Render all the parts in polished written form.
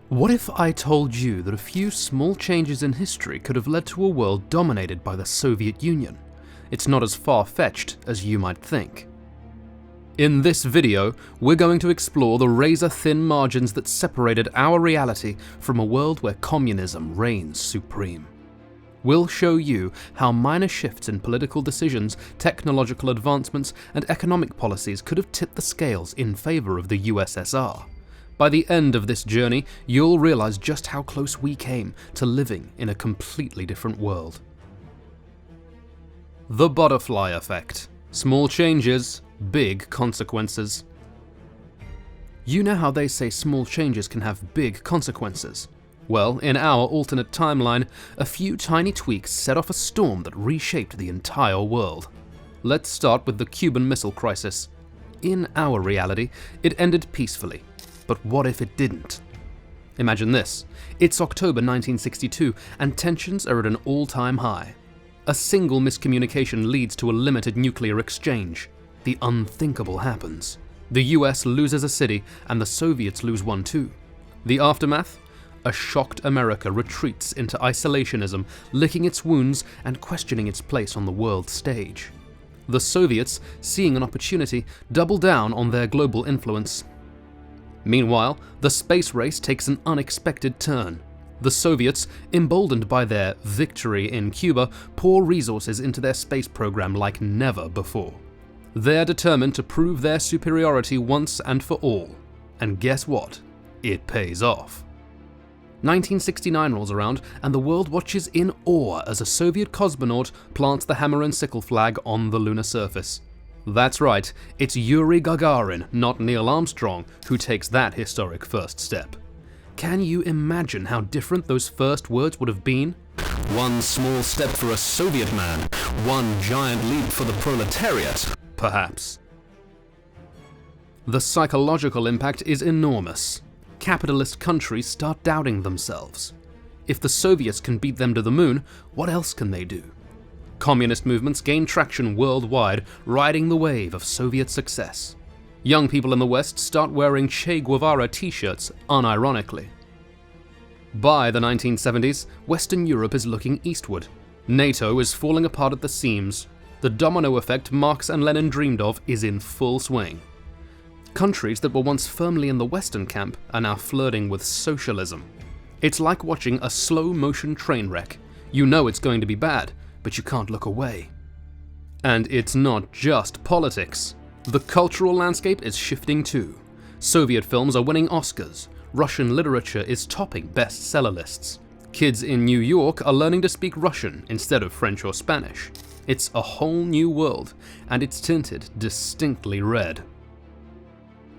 What if I told you that a few small changes in history could have led to a world dominated by the Soviet Union? It's not as far-fetched as you might think. In this video, we're going to explore the razor-thin margins that separated our reality from a world where communism reigns supreme. We'll show you how minor shifts in political decisions, technological advancements, and economic policies could have tipped the scales in favor of the USSR. By the end of this journey, you'll realize just how close we came to living in a completely different world. The butterfly effect. Small changes, big consequences. You know how they say small changes can have big consequences? Well, in our alternate timeline, a few tiny tweaks set off a storm that reshaped the entire world. Let's start with the Cuban Missile Crisis. In our reality, it ended peacefully. But what if it didn't? Imagine this. It's October 1962 and tensions are at an all-time high. A single miscommunication leads to a limited nuclear exchange. The unthinkable happens. The US loses a city and the Soviets lose one too. The aftermath? A shocked America retreats into isolationism, licking its wounds and questioning its place on the world stage. The Soviets, seeing an opportunity, double down on their global influence. Meanwhile, the space race takes an unexpected turn. The Soviets, emboldened by their victory in Cuba, pour resources into their space program like never before. They're determined to prove their superiority once and for all. And guess what? It pays off. 1969 rolls around and the world watches in awe as a Soviet cosmonaut plants the hammer and sickle flag on the lunar surface. That's right, it's Yuri Gagarin, not Neil Armstrong, who takes that historic first step. Can you imagine how different those first words would have been? One small step for a Soviet man, one giant leap for the proletariat, perhaps. The psychological impact is enormous. Capitalist countries start doubting themselves. If the Soviets can beat them to the moon, what else can they do? Communist movements gain traction worldwide, riding the wave of Soviet success. Young people in the West start wearing Che Guevara t-shirts unironically. By the 1970s, Western Europe is looking eastward. NATO is falling apart at the seams. The domino effect Marx and Lenin dreamed of is in full swing. Countries that were once firmly in the Western camp are now flirting with socialism. It's like watching a slow-motion train wreck. You know it's going to be bad, but you can't look away. And it's not just politics. The cultural landscape is shifting too. Soviet films are winning Oscars. Russian literature is topping bestseller lists. Kids in New York are learning to speak Russian instead of French or Spanish. It's a whole new world, and it's tinted distinctly red.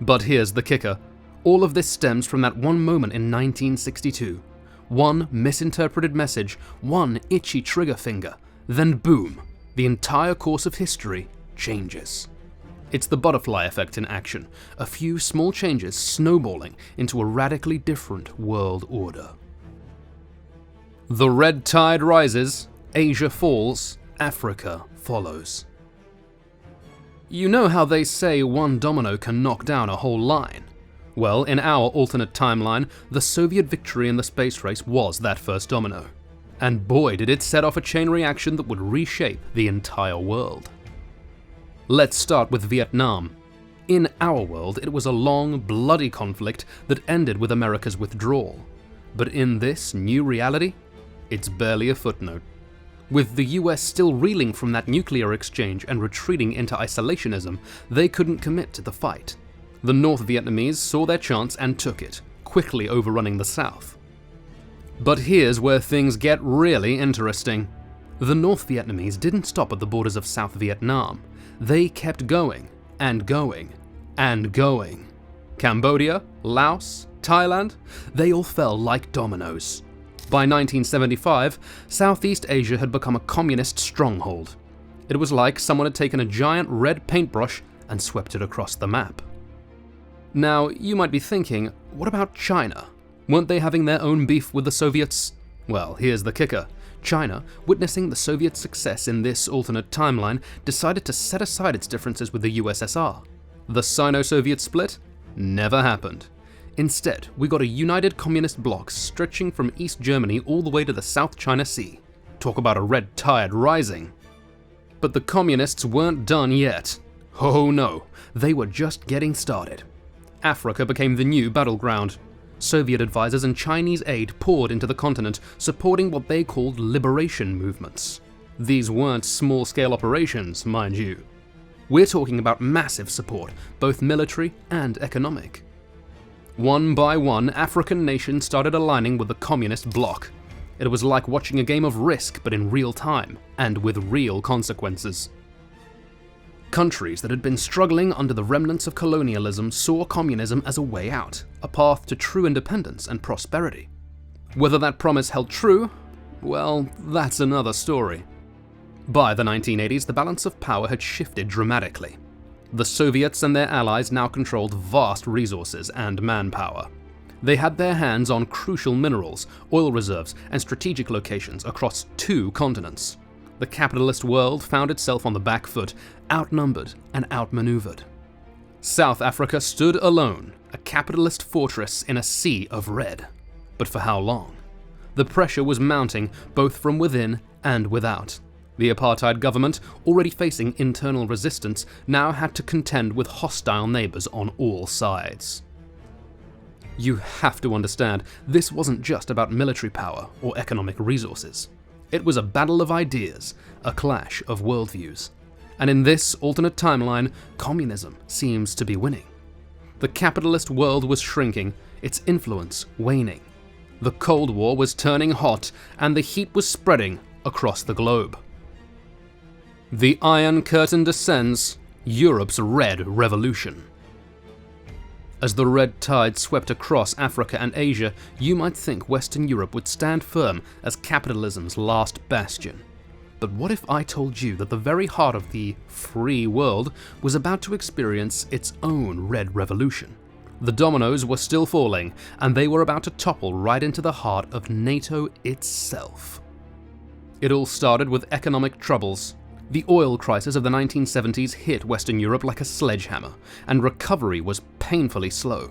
But here's the kicker. All of this stems from that one moment in 1962. One misinterpreted message, one itchy trigger finger. Then boom, the entire course of history changes. It's the butterfly effect in action, a few small changes snowballing into a radically different world order. The red tide rises, Asia falls, Africa follows. You know how they say one domino can knock down a whole line? Well, in our alternate timeline, the Soviet victory in the space race was that first domino. And boy, did it set off a chain reaction that would reshape the entire world. Let's start with Vietnam. In our world, it was a long, bloody conflict that ended with America's withdrawal. But in this new reality, it's barely a footnote. With the US still reeling from that nuclear exchange and retreating into isolationism, they couldn't commit to the fight. The North Vietnamese saw their chance and took it, quickly overrunning the South. But here's where things get really interesting. The North Vietnamese didn't stop at the borders of South Vietnam. They kept going, and going, and going. Cambodia, Laos, Thailand, they all fell like dominoes. By 1975, Southeast Asia had become a communist stronghold. It was like someone had taken a giant red paintbrush and swept it across the map. Now, you might be thinking, what about China? Weren't they having their own beef with the Soviets? Well, here's the kicker. China, witnessing the Soviet success in this alternate timeline, decided to set aside its differences with the USSR. The Sino-Soviet split never happened. Instead, we got a united communist bloc stretching from East Germany all the way to the South China Sea. Talk about a red tide rising. But the communists weren't done yet. Oh no, they were just getting started. Africa became the new battleground. Soviet advisors and Chinese aid poured into the continent, supporting what they called liberation movements. These weren't small-scale operations, mind you. We're talking about massive support, both military and economic. One by one, African nations started aligning with the communist bloc. It was like watching a game of Risk, but in real time, and with real consequences. Countries that had been struggling under the remnants of colonialism saw communism as a way out, a path to true independence and prosperity. Whether that promise held true, well, that's another story. By the 1980s, the balance of power had shifted dramatically. The Soviets and their allies now controlled vast resources and manpower. They had their hands on crucial minerals, oil reserves, and strategic locations across 2 continents. The capitalist world found itself on the back foot, outnumbered and outmaneuvered. South Africa stood alone, a capitalist fortress in a sea of red. But for how long? The pressure was mounting both from within and without. The apartheid government, already facing internal resistance, now had to contend with hostile neighbors on all sides. You have to understand, this wasn't just about military power or economic resources. It was a battle of ideas, a clash of worldviews. And in this alternate timeline, communism seems to be winning. The capitalist world was shrinking, its influence waning. The Cold War was turning hot, and the heat was spreading across the globe. The Iron Curtain descends, Europe's Red Revolution. As the red tide swept across Africa and Asia, you might think Western Europe would stand firm as capitalism's last bastion. But what if I told you that the very heart of the free world was about to experience its own red revolution? The dominoes were still falling, and they were about to topple right into the heart of NATO itself. It all started with economic troubles. The oil crisis of the 1970s hit Western Europe like a sledgehammer, and recovery was painfully slow.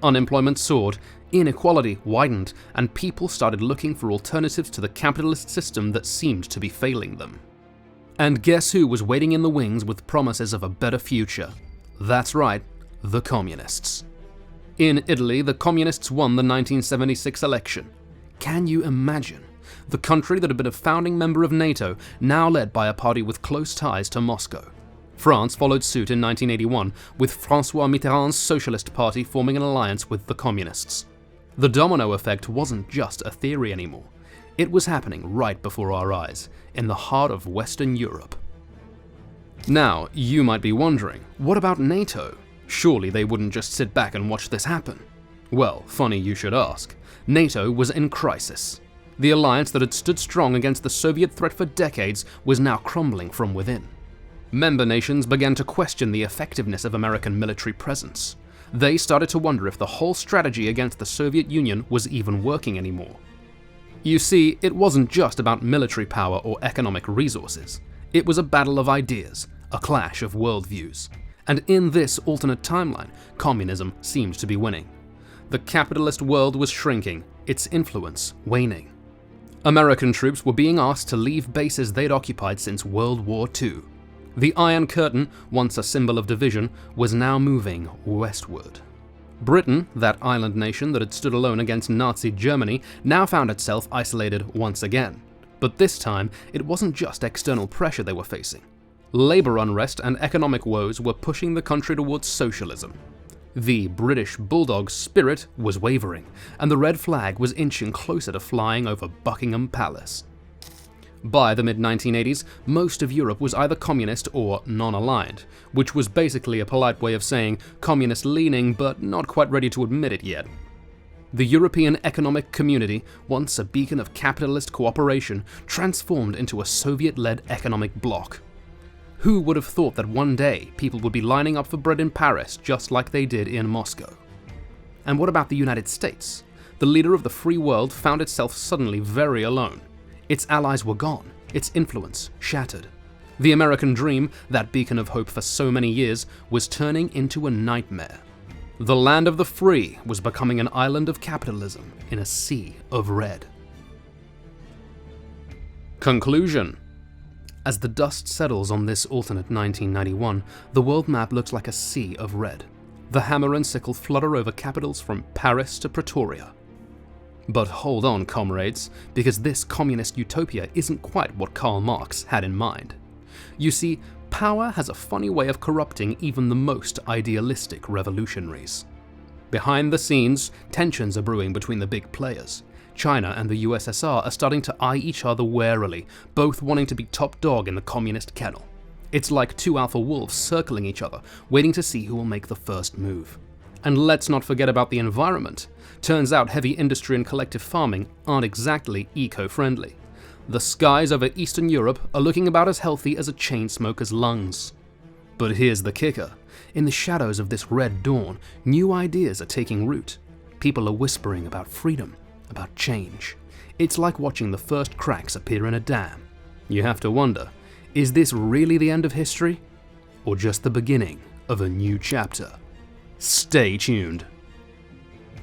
Unemployment soared, inequality widened, and people started looking for alternatives to the capitalist system that seemed to be failing them. And guess who was waiting in the wings with promises of a better future? That's right, the communists. In Italy, the communists won the 1976 election. Can you imagine? The country that had been a founding member of NATO, now led by a party with close ties to Moscow. France followed suit in 1981, with François Mitterrand's Socialist Party forming an alliance with the Communists. The domino effect wasn't just a theory anymore. It was happening right before our eyes, in the heart of Western Europe. Now, you might be wondering, what about NATO? Surely they wouldn't just sit back and watch this happen. Well, funny you should ask. NATO was in crisis. The alliance that had stood strong against the Soviet threat for decades was now crumbling from within. Member nations began to question the effectiveness of American military presence. They started to wonder if the whole strategy against the Soviet Union was even working anymore. You see, it wasn't just about military power or economic resources. It was a battle of ideas, a clash of worldviews. And in this alternate timeline, communism seemed to be winning. The capitalist world was shrinking, its influence waning. American troops were being asked to leave bases they'd occupied since World War II. The Iron Curtain, once a symbol of division, was now moving westward. Britain, that island nation that had stood alone against Nazi Germany, now found itself isolated once again. But this time, it wasn't just external pressure they were facing. Labor unrest and economic woes were pushing the country towards socialism. The British bulldog spirit was wavering, and the red flag was inching closer to flying over Buckingham Palace. By the mid-1980s, most of Europe was either communist or non-aligned, which was basically a polite way of saying communist-leaning but not quite ready to admit it yet. The European Economic Community, once a beacon of capitalist cooperation, transformed into a Soviet-led economic bloc. Who would have thought that one day people would be lining up for bread in Paris just like they did in Moscow? And what about the United States? The leader of the free world found itself suddenly very alone. Its allies were gone, its influence shattered. The American dream, that beacon of hope for so many years, was turning into a nightmare. The land of the free was becoming an island of capitalism in a sea of red. Conclusion. As the dust settles on this alternate 1991, the world map looks like a sea of red. The hammer and sickle flutter over capitals from Paris to Pretoria. But hold on, comrades, because this communist utopia isn't quite what Karl Marx had in mind. You see, power has a funny way of corrupting even the most idealistic revolutionaries. Behind the scenes, tensions are brewing between the big players. China and the USSR are starting to eye each other warily, both wanting to be top dog in the communist kennel. It's like two alpha wolves circling each other, waiting to see who will make the first move. And let's not forget about the environment. Turns out heavy industry and collective farming aren't exactly eco-friendly. The skies over Eastern Europe are looking about as healthy as a chain smoker's lungs. But here's the kicker. In the shadows of this red dawn, new ideas are taking root. People are whispering about freedom, about change. It's like watching the first cracks appear in a dam. You have to wonder, is this really the end of history? Or just the beginning of a new chapter? Stay tuned.